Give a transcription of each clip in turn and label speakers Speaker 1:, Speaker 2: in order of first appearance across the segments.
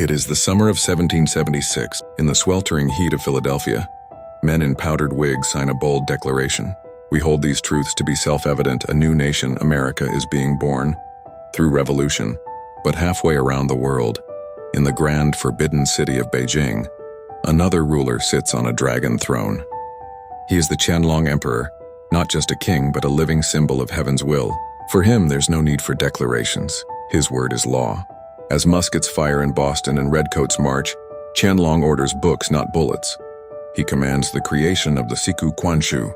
Speaker 1: It is the summer of 1776, in the sweltering heat of Philadelphia. Men in powdered wigs sign a bold declaration. We hold these truths to be self-evident: a new nation, America, is being born through revolution. But halfway around the world, in the grand forbidden city of Beijing, another ruler sits on a dragon throne. He is the Qianlong Emperor, not just a king, but a living symbol of heaven's will. For him, there's no need for declarations. His word is law. As muskets fire in Boston and redcoats march, Qianlong orders books, not bullets. He commands the creation of the Siku Quanshu,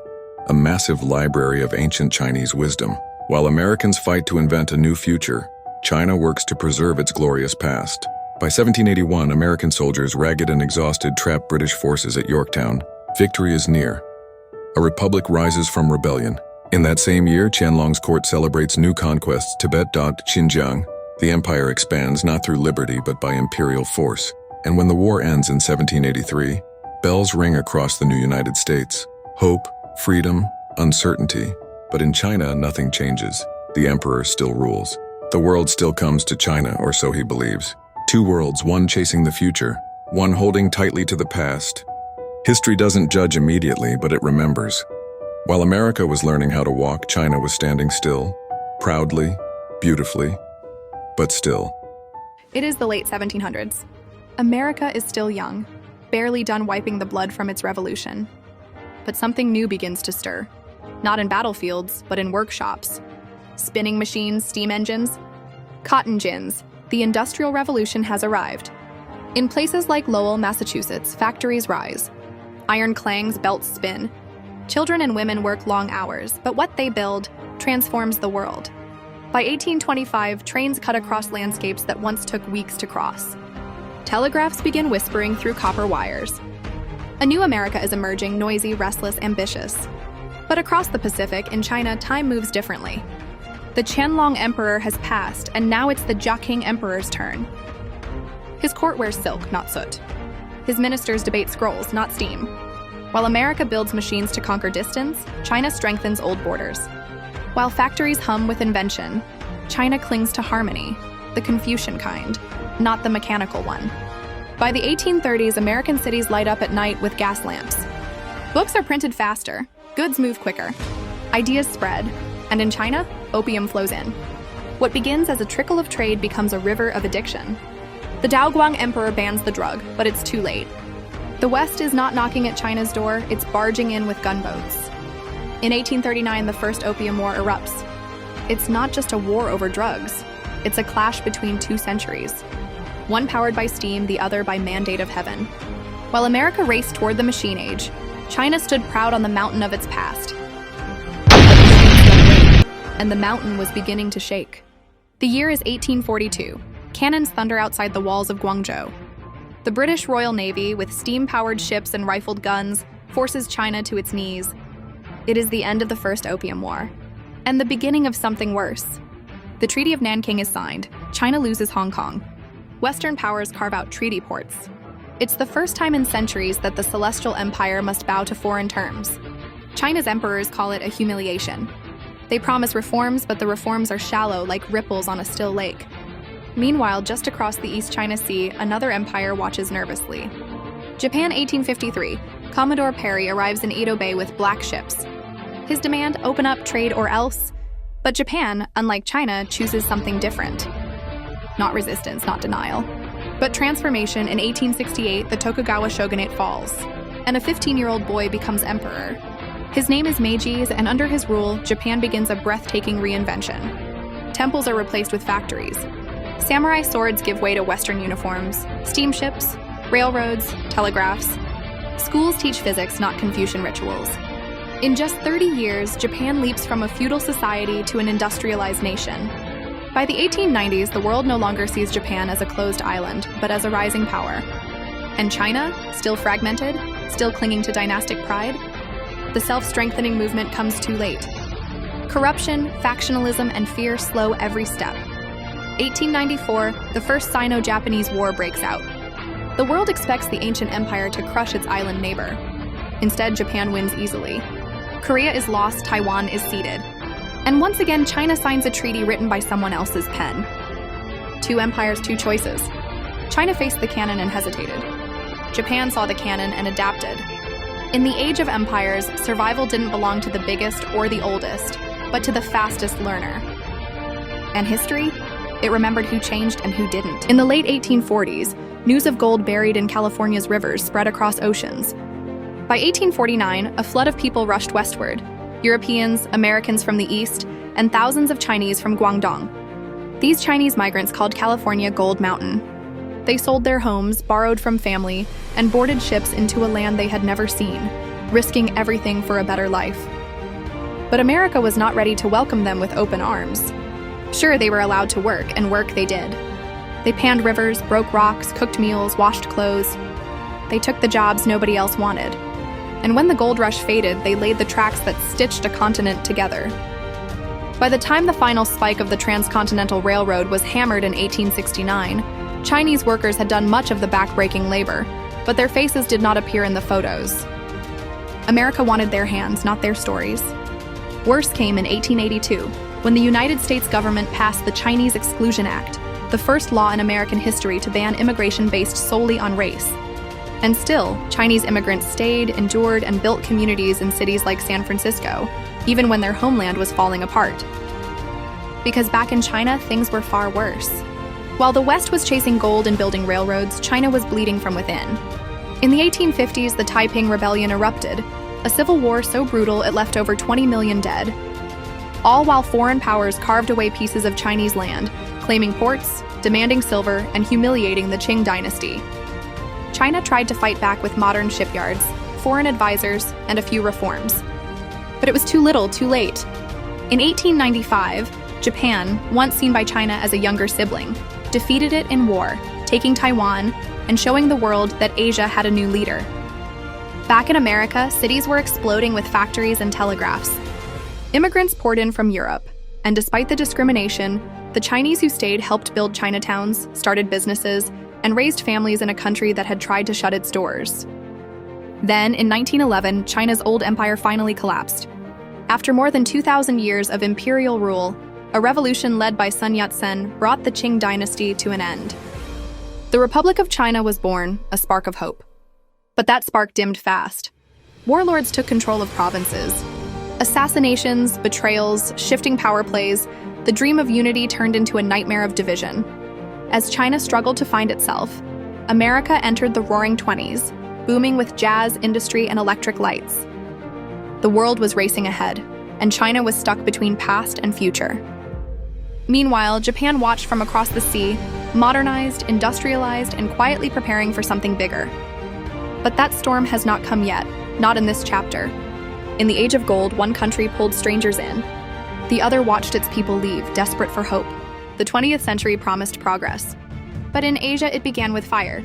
Speaker 1: a massive library of ancient Chinese wisdom. While Americans fight to invent a new future, China works to preserve its glorious past. By 1781, American soldiers, ragged and exhausted, trap British forces at Yorktown. Victory is near. A republic rises from rebellion. In that same year, Qianlong's court celebrates new conquests: Tibet, Xinjiang. The empire expands not through liberty but by imperial force. And when the war ends in 1783, bells ring across the new United States. Hope, freedom, uncertainty. But in China, nothing changes. The emperor still rules. The world still comes to China, or so he believes. Two worlds, one chasing the future, one holding tightly to the past. History doesn't judge immediately, but it remembers. While America was learning how to walk, China was standing still, proudly, beautifully, but still.
Speaker 2: It is the late 1700s. America is still young, barely done wiping the blood from its revolution. But something new begins to stir. Not in battlefields, but in workshops. Spinning machines, steam engines, cotton gins. The Industrial Revolution has arrived. In places like Lowell, Massachusetts, factories rise. Iron clangs, belts spin. Children and women work long hours, but what they build transforms the world. By 1825, trains cut across landscapes that once took weeks to cross. Telegraphs begin whispering through copper wires. A new America is emerging, noisy, restless, ambitious. But across the Pacific, in China, time moves differently. The Qianlong Emperor has passed, and now it's the Jiaqing Emperor's turn. His court wears silk, not soot. His ministers debate scrolls, not steam. While America builds machines to conquer distance, China strengthens old borders. While factories hum with invention, China clings to harmony, the Confucian kind, not the mechanical one. By the 1830s, American cities light up at night with gas lamps. Books are printed faster, goods move quicker, ideas spread, and in China, opium flows in. What begins as a trickle of trade becomes a river of addiction. The Daoguang Emperor bans the drug, but it's too late. The West is not knocking at China's door, it's barging in with gunboats. In 1839, the First Opium War erupts. It's not just a war over drugs, it's a clash between two centuries. One powered by steam, the other by mandate of heaven. While America raced toward the machine age, China stood proud on the mountain of its past. And the mountain was beginning to shake. The year is 1842. Cannons thunder outside the walls of Guangzhou. The British Royal Navy, with steam-powered ships and rifled guns, forces China to its knees. It is the end of the First Opium War, and the beginning of something worse. The Treaty of Nanking is signed. China loses Hong Kong. Western powers carve out treaty ports. It's the first time in centuries that the Celestial Empire must bow to foreign terms. China's emperors call it a humiliation. They promise reforms, but the reforms are shallow, like ripples on a still lake. Meanwhile, just across the East China Sea, another empire watches nervously. Japan, 1853. Commodore Perry arrives in Edo Bay with black ships. His demand: open up, trade, or else. But Japan, unlike China, chooses something different. Not resistance, not denial, but transformation. In 1868, the Tokugawa shogunate falls, and a 15-year-old boy becomes emperor. His name is Meiji, and under his rule, Japan begins a breathtaking reinvention. Temples are replaced with factories. Samurai swords give way to Western uniforms, steamships, railroads, telegraphs. Schools teach physics, not Confucian rituals. In just 30 years, Japan leaps from a feudal society to an industrialized nation. By the 1890s, the world no longer sees Japan as a closed island, but as a rising power. And China, still fragmented, still clinging to dynastic pride? The self-strengthening movement comes too late. Corruption, factionalism, and fear slow every step. 1894, the First Sino-Japanese War breaks out. The world expects the ancient empire to crush its island neighbor. Instead, Japan wins easily. Korea is lost, Taiwan is ceded. And once again, China signs a treaty written by someone else's pen. Two empires, two choices. China faced the cannon and hesitated. Japan saw the cannon and adapted. In the age of empires, survival didn't belong to the biggest or the oldest, but to the fastest learner. And history? It remembered who changed and who didn't. In the late 1840s, news of gold buried in California's rivers spread across oceans. By 1849, a flood of people rushed westward: Europeans, Americans from the east, and thousands of Chinese from Guangdong. These Chinese migrants called California Gold Mountain. They sold their homes, borrowed from family, and boarded ships into a land they had never seen, risking everything for a better life. But America was not ready to welcome them with open arms. Sure, they were allowed to work, and work they did. They panned rivers, broke rocks, cooked meals, washed clothes. They took the jobs nobody else wanted. And when the gold rush faded, they laid the tracks that stitched a continent together. By the time the final spike of the Transcontinental Railroad was hammered in 1869, Chinese workers had done much of the back-breaking labor, but their faces did not appear in the photos. America wanted their hands, not their stories. Worse came in 1882, when the United States government passed the Chinese Exclusion Act, the first law in American history to ban immigration based solely on race. And still, Chinese immigrants stayed, endured, and built communities in cities like San Francisco, even when their homeland was falling apart. Because back in China, things were far worse. While the West was chasing gold and building railroads, China was bleeding from within. In the 1850s, the Taiping Rebellion erupted, a civil war so brutal it left over 20 million dead. All while foreign powers carved away pieces of Chinese land, claiming ports, demanding silver, and humiliating the Qing dynasty. China tried to fight back with modern shipyards, foreign advisors, and a few reforms. But it was too little, too late. In 1895, Japan, once seen by China as a younger sibling, defeated it in war, taking Taiwan and showing the world that Asia had a new leader. Back in America, cities were exploding with factories and telegraphs. Immigrants poured in from Europe, and despite the discrimination, the Chinese who stayed helped build Chinatowns, started businesses, and raised families in a country that had tried to shut its doors. Then, in 1911, China's old empire finally collapsed. After more than 2,000 years of imperial rule, a revolution led by Sun Yat-sen brought the Qing dynasty to an end. The Republic of China was born, a spark of hope. But that spark dimmed fast. Warlords took control of provinces. Assassinations, betrayals, shifting power plays, the dream of unity turned into a nightmare of division. As China struggled to find itself, America entered the Roaring '20s, booming with jazz, industry, and electric lights. The world was racing ahead, and China was stuck between past and future. Meanwhile, Japan watched from across the sea, modernized, industrialized, and quietly preparing for something bigger. But that storm has not come yet, not in this chapter. In the age of gold, one country pulled strangers in. The other watched its people leave, desperate for hope. The 20th century promised progress. But in Asia, it began with fire.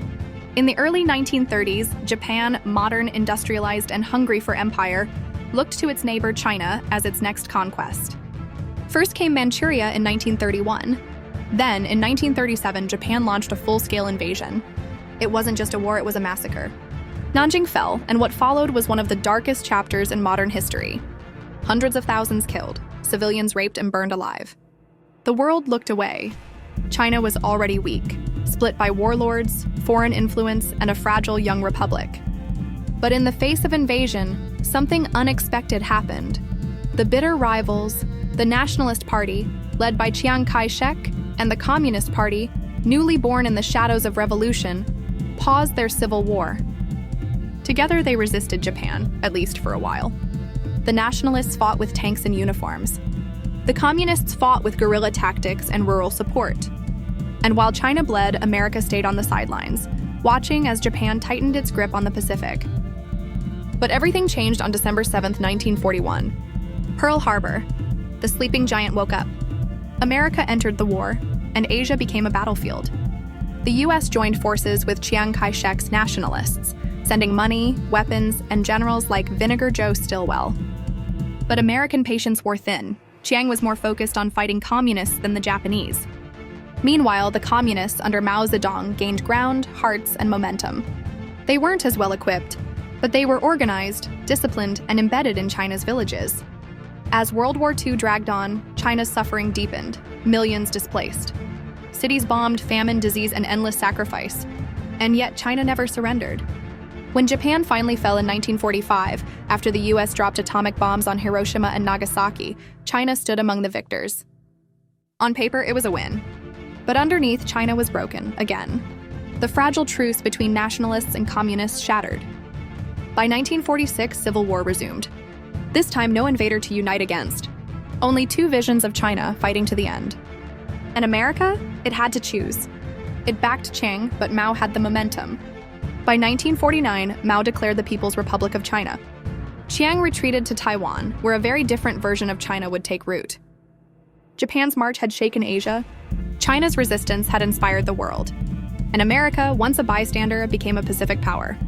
Speaker 2: In the early 1930s, Japan, modern, industrialized, and hungry for empire, looked to its neighbor China as its next conquest. First came Manchuria in 1931. Then, in 1937, Japan launched a full-scale invasion. It wasn't just a war, it was a massacre. Nanjing fell, and what followed was one of the darkest chapters in modern history. Hundreds of thousands killed, civilians raped and burned alive. The world looked away. China was already weak, split by warlords, foreign influence, and a fragile young republic. But in the face of invasion, something unexpected happened. The bitter rivals, the Nationalist Party, led by Chiang Kai-shek, and the Communist Party, newly born in the shadows of revolution, paused their civil war. Together they resisted Japan, at least for a while. The Nationalists fought with tanks and uniforms. The Communists fought with guerrilla tactics and rural support. And while China bled, America stayed on the sidelines, watching as Japan tightened its grip on the Pacific. But everything changed on December 7, 1941. Pearl Harbor. The sleeping giant woke up. America entered the war, and Asia became a battlefield. The U.S. joined forces with Chiang Kai-shek's nationalists, sending money, weapons, and generals like Vinegar Joe Stilwell. But American patience wore thin. Chiang was more focused on fighting communists than the Japanese. Meanwhile, the communists under Mao Zedong gained ground, hearts, and momentum. They weren't as well equipped, but they were organized, disciplined, and embedded in China's villages. As World War II dragged on, China's suffering deepened, millions displaced. Cities bombed, famine, disease, and endless sacrifice. And yet, China never surrendered. When Japan finally fell in 1945, after the US dropped atomic bombs on Hiroshima and Nagasaki, China stood among the victors. On paper, it was a win. But underneath, China was broken, again. The fragile truce between nationalists and communists shattered. By 1946, civil war resumed. This time, no invader to unite against. Only two visions of China fighting to the end. And America? It had to choose. It backed Chiang, but Mao had the momentum. By 1949, Mao declared the People's Republic of China. Chiang retreated to Taiwan, where a very different version of China would take root. Japan's march had shaken Asia. China's resistance had inspired the world. And America, once a bystander, became a Pacific power.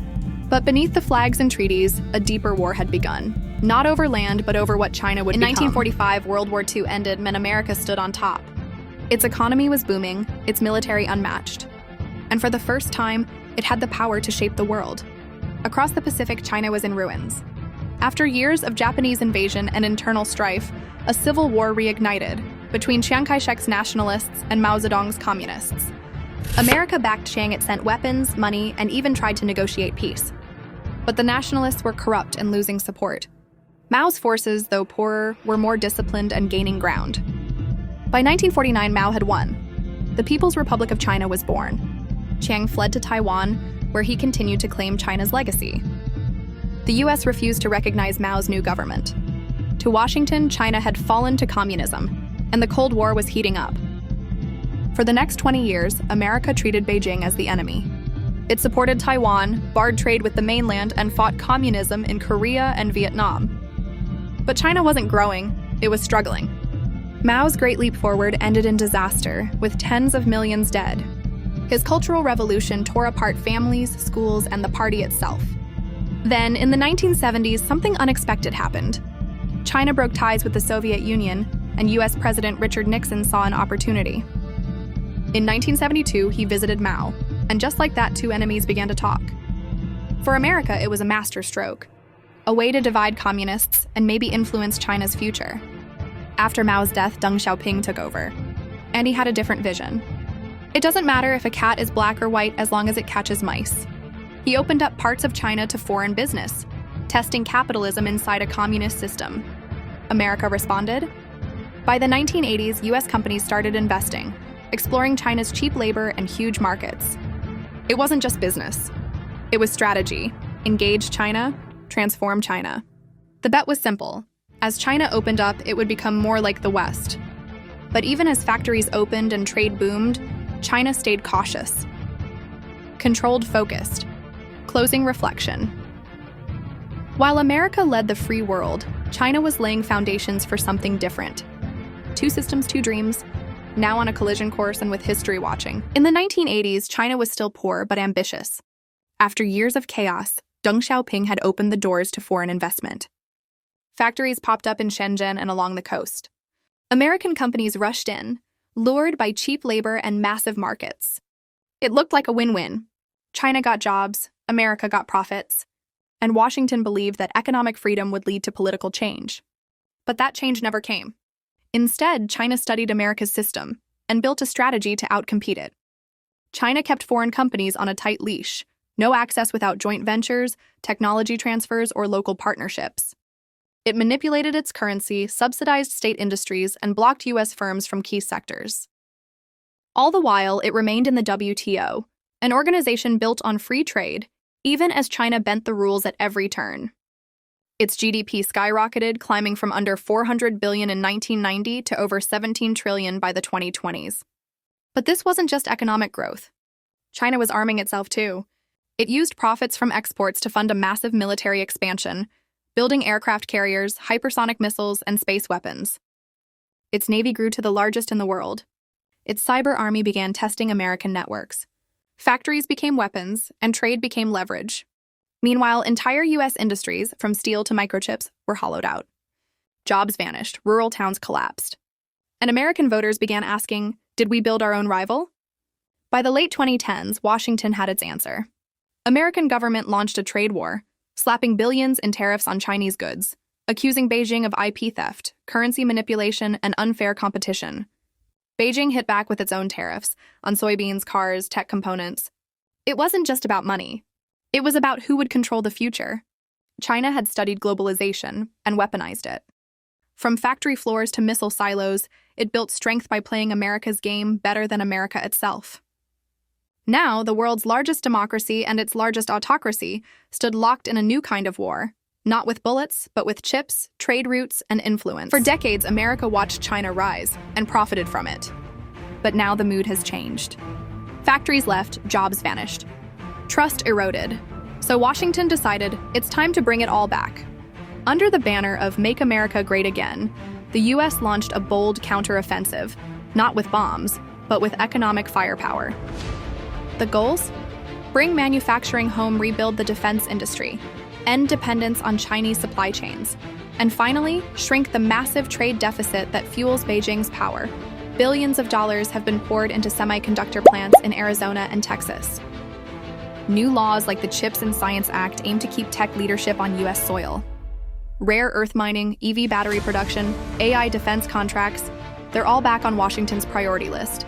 Speaker 2: But beneath the flags and treaties, a deeper war had begun. Not over land, but over what China would become. In 1945, World War II ended, and America stood on top. Its economy was booming, its military unmatched. And for the first time, it had the power to shape the world. Across the Pacific, China was in ruins. After years of Japanese invasion and internal strife, a civil war reignited between Chiang Kai-shek's nationalists and Mao Zedong's communists. America backed Chiang. It sent weapons, money, and even tried to negotiate peace. But the nationalists were corrupt and losing support. Mao's forces, though poorer, were more disciplined and gaining ground. By 1949, Mao had won. The People's Republic of China was born. Chiang fled to Taiwan, where he continued to claim China's legacy. The US refused to recognize Mao's new government. To Washington, China had fallen to communism, and the Cold War was heating up. For the next 20 years, America treated Beijing as the enemy. It supported Taiwan, barred trade with the mainland, and fought communism in Korea and Vietnam. But China wasn't growing, it was struggling. Mao's Great Leap Forward ended in disaster, with tens of millions dead. His Cultural Revolution tore apart families, schools, and the party itself. Then, in the 1970s, something unexpected happened. China broke ties with the Soviet Union, and US President Richard Nixon saw an opportunity. In 1972, he visited Mao, and just like that, two enemies began to talk. For America, it was a masterstroke, a way to divide communists and maybe influence China's future. After Mao's death, Deng Xiaoping took over, and he had a different vision. It doesn't matter if a cat is black or white as long as it catches mice. He opened up parts of China to foreign business, testing capitalism inside a communist system. America responded. By the 1980s, US companies started investing, exploring China's cheap labor and huge markets. It wasn't just business. It was strategy. Engage China, transform China. The bet was simple. As China opened up, it would become more like the West. But even as factories opened and trade boomed, China stayed cautious. Controlled, focused. Closing reflection. While America led the free world, China was laying foundations for something different. Two systems, two dreams, now on a collision course and with history watching. In the 1980s, China was still poor but ambitious. After years of chaos, Deng Xiaoping had opened the doors to foreign investment. Factories popped up in Shenzhen and along the coast. American companies rushed in, lured by cheap labor and massive markets. It looked like a win-win. China got jobs, America got profits, and Washington believed that economic freedom would lead to political change. But that change never came. Instead, China studied America's system and built a strategy to outcompete it. China kept foreign companies on a tight leash, no access without joint ventures, technology transfers, or local partnerships. It manipulated its currency, subsidized state industries, and blocked US firms from key sectors. All the while, it remained in the WTO, an organization built on free trade, even as China bent the rules at every turn. Its GDP skyrocketed, climbing from under $400 billion in 1990 to over $17 trillion by the 2020s. But this wasn't just economic growth. China was arming itself too. It used profits from exports to fund a massive military expansion, building aircraft carriers, hypersonic missiles, and space weapons. Its navy grew to the largest in the world. Its cyber army began testing American networks. Factories became weapons, and trade became leverage. Meanwhile, entire US industries, from steel to microchips, were hollowed out. Jobs vanished, rural towns collapsed. And American voters began asking, did we build our own rival? By the late 2010s, Washington had its answer. American government launched a trade war, slapping billions in tariffs on Chinese goods, accusing Beijing of IP theft, currency manipulation, and unfair competition. Beijing hit back with its own tariffs on soybeans, cars, tech components. It wasn't just about money. It was about who would control the future. China had studied globalization and weaponized it. From factory floors to missile silos, it built strength by playing America's game better than America itself. Now, the world's largest democracy and its largest autocracy stood locked in a new kind of war, not with bullets, but with chips, trade routes, and influence. For decades, America watched China rise and profited from it. But now the mood has changed. Factories left, jobs vanished. Trust eroded. So Washington decided it's time to bring it all back. Under the banner of Make America Great Again, the U.S. launched a bold counteroffensive, not with bombs, but with economic firepower. The goals? Bring manufacturing home, rebuild the defense industry, end dependence on Chinese supply chains, and finally, shrink the massive trade deficit that fuels Beijing's power. Billions of dollars have been poured into semiconductor plants in Arizona and Texas. New laws like the CHIPS and Science Act aim to keep tech leadership on U.S. soil. Rare earth mining, EV battery production, AI defense contracts, they're all back on Washington's priority list.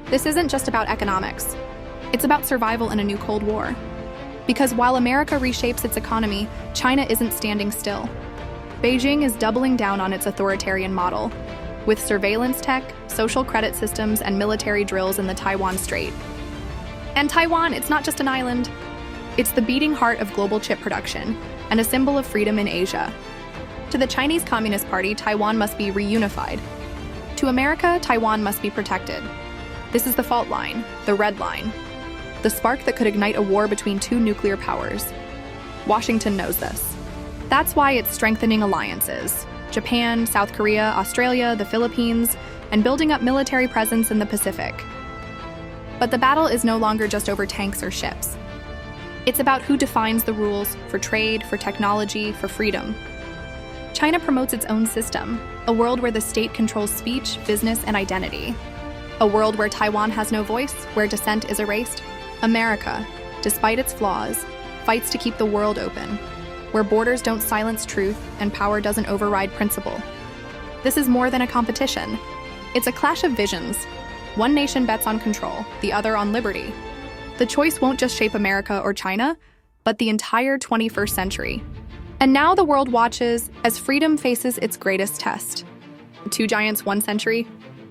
Speaker 2: This isn't just about economics. It's about survival in a new Cold War. Because while America reshapes its economy, China isn't standing still. Beijing is doubling down on its authoritarian model, with surveillance tech, social credit systems, and military drills in the Taiwan Strait. And Taiwan, it's not just an island. It's the beating heart of global chip production and a symbol of freedom in Asia. To the Chinese Communist Party, Taiwan must be reunified. To America, Taiwan must be protected. This is the fault line, the red line, the spark that could ignite a war between two nuclear powers. Washington knows this. That's why it's strengthening alliances: Japan, South Korea, Australia, the Philippines, and building up military presence in the Pacific. But the battle is no longer just over tanks or ships. It's about who defines the rules for trade, for technology, for freedom. China promotes its own system, a world where the state controls speech, business, and identity. A world where Taiwan has no voice, where dissent is erased. America, despite its flaws, fights to keep the world open, where borders don't silence truth and power doesn't override principle. This is more than a competition. It's a clash of visions. One nation bets on control, the other on liberty. The choice won't just shape America or China, but the entire 21st century. And now the world watches as freedom faces its greatest test. Two giants, 1 century,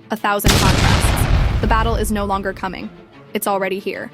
Speaker 2: 1,000 contrasts. The battle is no longer coming. It's already here.